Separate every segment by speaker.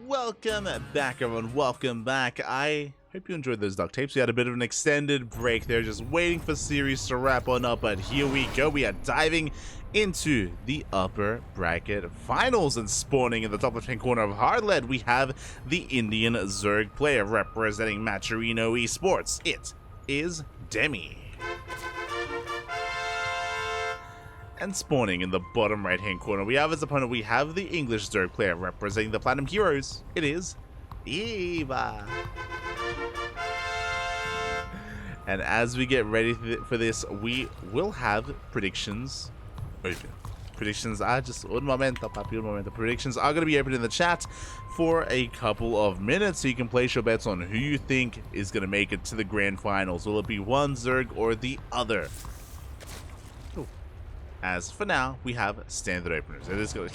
Speaker 1: Welcome back, everyone. Welcome back. I hope you enjoyed those duct tapes. We had a bit of an extended break there, just waiting for series to wrap on up. But here we go. We are diving into the upper bracket finals, and spawning in the top left-hand corner of Hardlead, we have the Indian Zerg player representing Maturino Esports. It is Demi. And spawning in the bottom right-hand corner, we have as opponent, we have the English Zerg player representing the Platinum Heroes. It is Eva. And as we get ready for this, we will have predictions open. Predictions are just un momento, papi, un momento. Predictions are going to be open in the chat for a couple of minutes, so you can place your bets on who you think is going to make it to the grand finals. Will it be one Zerg or the other? As for now, we have standard openers. It is going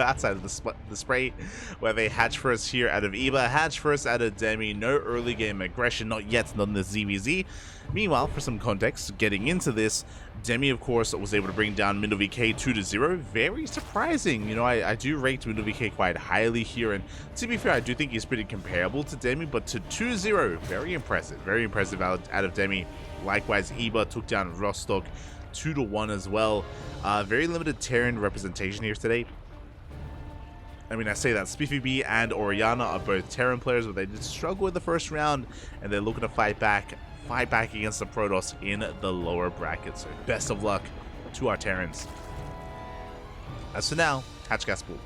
Speaker 1: outside of the spray, where they hatch first here out of Eva, hatch first out of Demi. No early game aggression, not yet, not in the ZvZ. Meanwhile, for some context, getting into this, Demi, of course, was able to bring down MindoVK 2-0. Very surprising. You know, I do rate MindoVK quite highly here, and to be fair, I do think he's pretty comparable to Demi, but to 2-0, very impressive out of Demi. Likewise, Eva took down Rostock 2-1 as well. Very limited Terran representation here today. I mean, I say that Spiffy B and Oriana are both Terran players, but they did struggle in the first round, and they're looking to fight back against the Protoss in the lower bracket. So best of luck to our Terrans. As for now, hatch gas pool.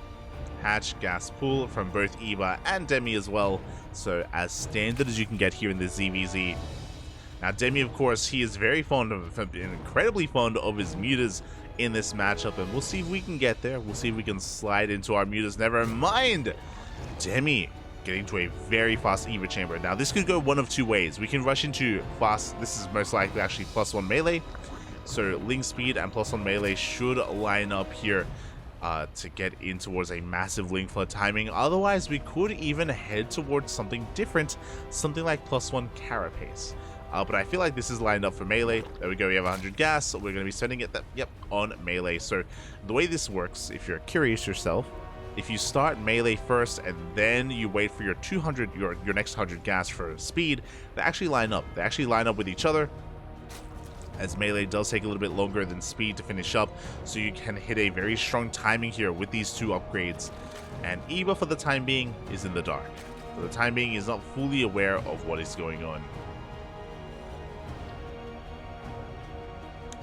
Speaker 1: Hatch gas pool from both Eva and Demi as well. So as standard as you can get here in the ZvZ. Now, Demi, of course, he is very fond of, incredibly fond of his mutas in this matchup, and we'll see if we can get there. We'll see if we can slide into our mutas. Never mind, Demi getting to a very fast Eva chamber. Now, this could go one of two ways. We can rush into fast. This is most likely actually +1 melee. So, link speed and +1 melee should line up here to get in towards a massive link flood timing. Otherwise, we could even head towards something different, something like +1 carapace. But I feel like this is lined up for melee. There we go, we have 100 gas, so we're going to be sending it, on melee. So the way this works, if you're curious yourself, if you start melee first and then you wait for your 200, your next 100 gas for speed, they actually line up. They actually line up with each other, as melee does take a little bit longer than speed to finish up, so you can hit a very strong timing here with these two upgrades. And Eva, for the time being, is in the dark. For the time being, is not fully aware of what is going on.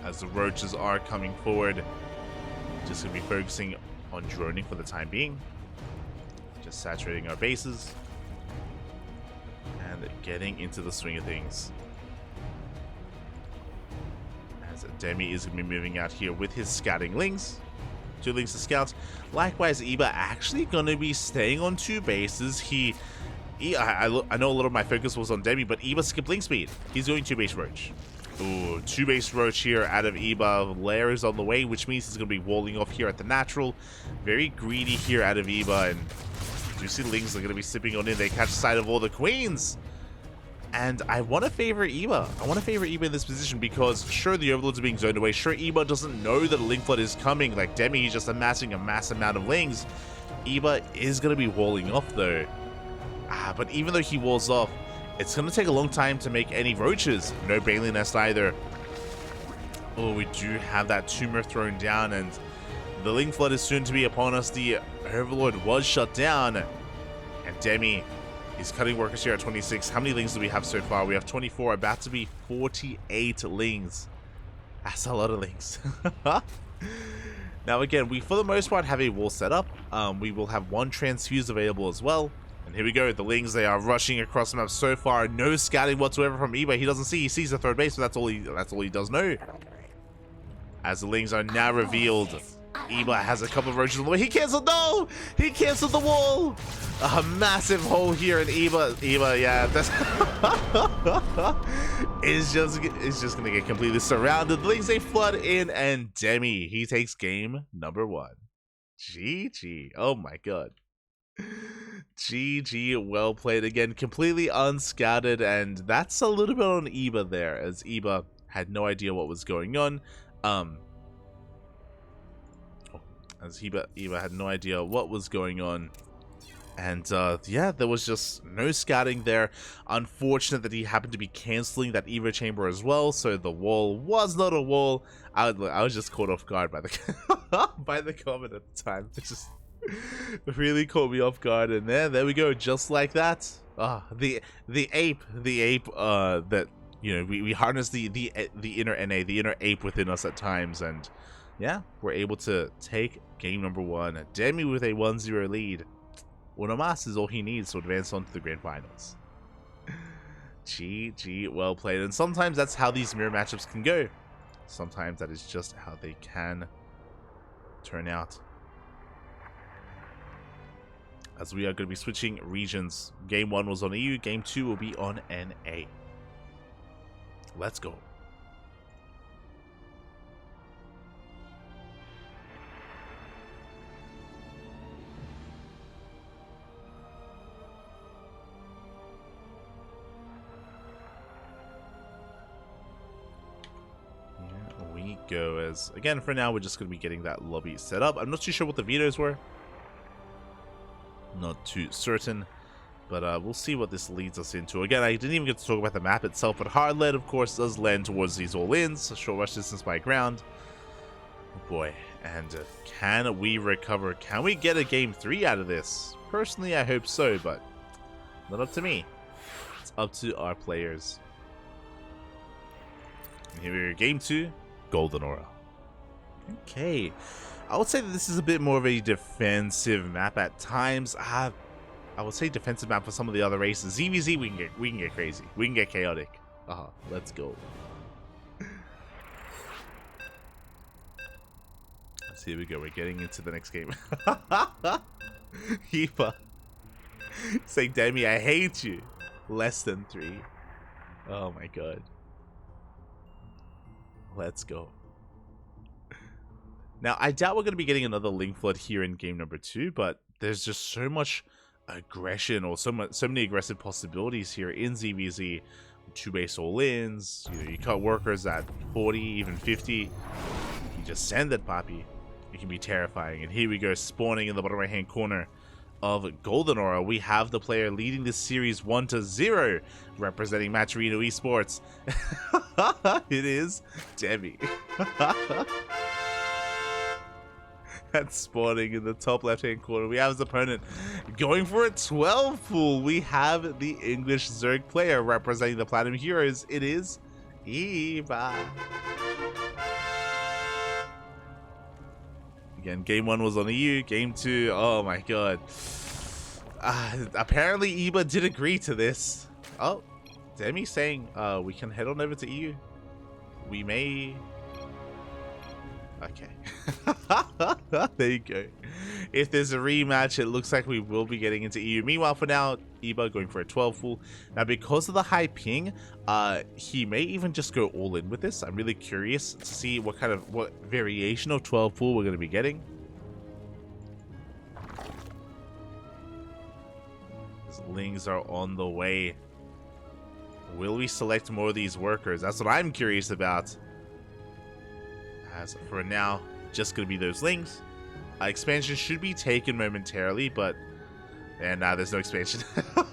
Speaker 1: As the roaches are coming forward, just going to be focusing on droning for the time being. Just saturating our bases and getting into the swing of things. As Demi is going to be moving out here with his scouting links. 2 links to scout. Likewise, Eva actually going to be staying on 2 bases. I know a lot of my focus was on Demi, but Eva skipped link speed. He's going 2 base roach. Ooh, 2 base roach here out of Eva. Lair is on the way, which means he's going to be walling off here at the natural. Very greedy here out of Eva, and Juicy Lings are going to be sipping on in. They catch sight of all the queens. And I want to favor Eva. I want to favor Eva in this position because, sure, the Overlords are being zoned away. Sure, Eva doesn't know that a link flood is coming. Like Demi, he's just amassing a mass amount of lings. Eva is going to be walling off, though. But even though he walls off, it's going to take a long time to make any roaches. No Bailey Nest either. Oh, we do have that tumor thrown down, and the link flood is soon to be upon us. The Overlord was shut down, and Demi is cutting workers here at 26. How many lings do we have so far? We have 24, about to be 48 lings. That's a lot of lings. Now again, we for the most part have a wall set up. We will have 1 transfuse available as well. And here we go, the Lings, they are rushing across the map so far. No scouting whatsoever from Eva. He doesn't see, he sees the 3rd base, but that's all he does know. As the Lings are now revealed, Eva has a couple of roaches on the way. He canceled, no! He canceled the wall! A massive hole here in Eva, yeah, that's is just gonna get completely surrounded. The Lings, they flood in, and Demi, he takes game number 1. GG, oh my god. GG, well played again, completely unscouted, and that's a little bit on Eva there, as Eva had no idea what was going on. Eva had no idea what was going on, And yeah, there was just no scouting there. Unfortunate that he happened to be canceling that Evo chamber as well, so the wall was not a wall. I was just caught off guard by the by the comment at the time. It just really caught me off guard, and there we go, just like that. The ape that, you know, we harness the inner NA, the inner ape within us at times, and yeah, we're able to take game number 1. Demi with a 1-0 lead. Uno mas is all he needs to advance on to the grand finals. GG, well played. And sometimes that's how these mirror matchups can go. Sometimes that is just how they can turn out. As we are going to be switching regions. Game 1 was on EU, game 2 will be on NA. Let's go. Go. As again, for now, we're just going to be getting that lobby set up. I'm not too sure what the vetoes were, not too certain, but we'll see what this leads us into. Again, I didn't even get to talk about the map itself, but hard lead, of course, does land towards these all-ins, short rush distance by ground. Oh boy, and can we recover? Can we get a game 3 out of this? Personally, I hope so, but not up to me. It's up to our players. And here we go, game 2. Golden Aura. Okay, I would say that this is a bit more of a defensive map at times. I would say defensive map for some of the other races. ZvZ, we can get crazy. We can get chaotic. Let's go. So here we go. We're getting into the next game. Heaper. Say, Demi, I hate you. Less than 3. Oh my god. Let's go. Now, I doubt we're going to be getting another Link Flood here in game number 2, but there's just so much aggression, or so many aggressive possibilities here in ZvZ. 2 base all-ins, you cut workers at 40, even 50. You just send it, Papi. It can be terrifying. And here we go, spawning in the bottom right-hand corner of Golden Aura. We have the player leading this series 1-0, representing Matcherino Esports. It is Demi. That's spawning in the top left-hand corner. We have his opponent going for a 12 pool. We have the English Zerg player representing the Platinum Heroes. It is Eva. Again, game 1 was on EU. Game 2, oh my god. Apparently, Eba did agree to this. Oh, Demi saying we can head on over to EU. We may... Okay. There you go. If there's a rematch, it looks like we will be getting into EU. Meanwhile, for now, Eba going for a 12 full. Now, because of the high ping, he may even just go all in with this. I'm really curious to see what variation of 12 full we're going to be getting. His Lings are on the way. Will we select more of these workers? That's what I'm curious about. As for now, just going to be those Lings. Expansion should be taken momentarily, but... And there's no expansion.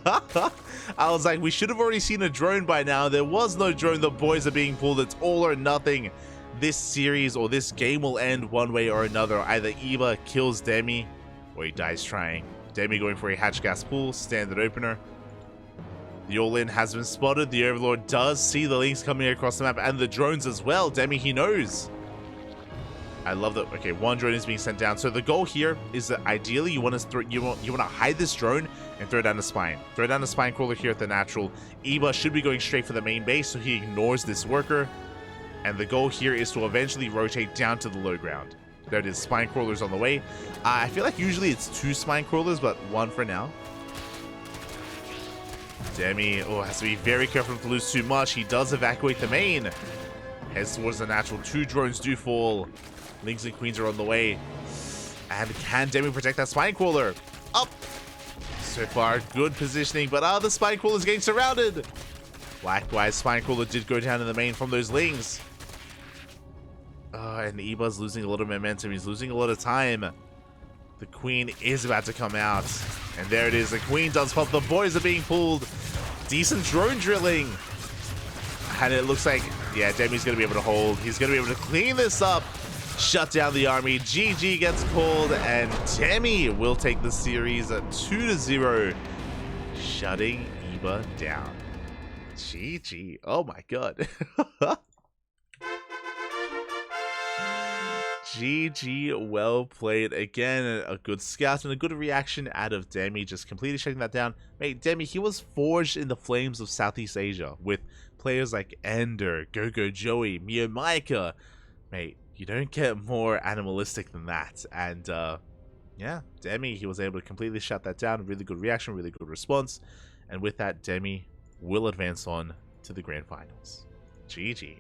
Speaker 1: I was like, we should have already seen a drone by now. There was no drone. The boys are being pulled. It's all or nothing. This series or this game will end one way or another. Either Eba kills Demi or he dies trying. Demi going for a hatch gas pool. Standard opener. The all-in has been spotted. The Overlord does see the Lings coming across the map and the drones as well. Demi, he knows. I love that. Okay, 1 drone is being sent down. So the goal here is that ideally you want to hide this drone and throw down the spine. Throw down the spine crawler here at the natural. Eba should be going straight for the main base, so he ignores this worker. And the goal here is to eventually rotate down to the low ground. There it is. Spine crawlers on the way. I feel like usually it's 2 spine crawlers, but 1 for now. Demi, has to be very careful not to lose too much. He does evacuate the main. Heads towards the natural. 2 drones do fall. Lings and Queens are on the way. And can Demi protect that spine crawler? Up! So far, good positioning, but the spine crawler is getting surrounded. Likewise, spine crawler did go down in the main from those Lings. And Eba's losing a lot of momentum. He's losing a lot of time. The Queen is about to come out. And there it is. The queen does pop. The boys are being pulled. Decent drone drilling. And it looks like, yeah, Demi's going to be able to hold. He's going to be able to clean this up. Shut down the army. GG gets called. And Demi will take the series at 2-0. Shutting Eva down. GG. Oh my god. GG, well played. Again, a good scout and a good reaction out of Demi, just completely shutting that down. Mate, Demi, he was forged in the flames of Southeast Asia with players like Ender, Gogo Joey, Mio Maika. Mate, you don't get more animalistic than that. And yeah, Demi, he was able to completely shut that down. Really good reaction, really good response. And with that, Demi will advance on to the grand finals. GG.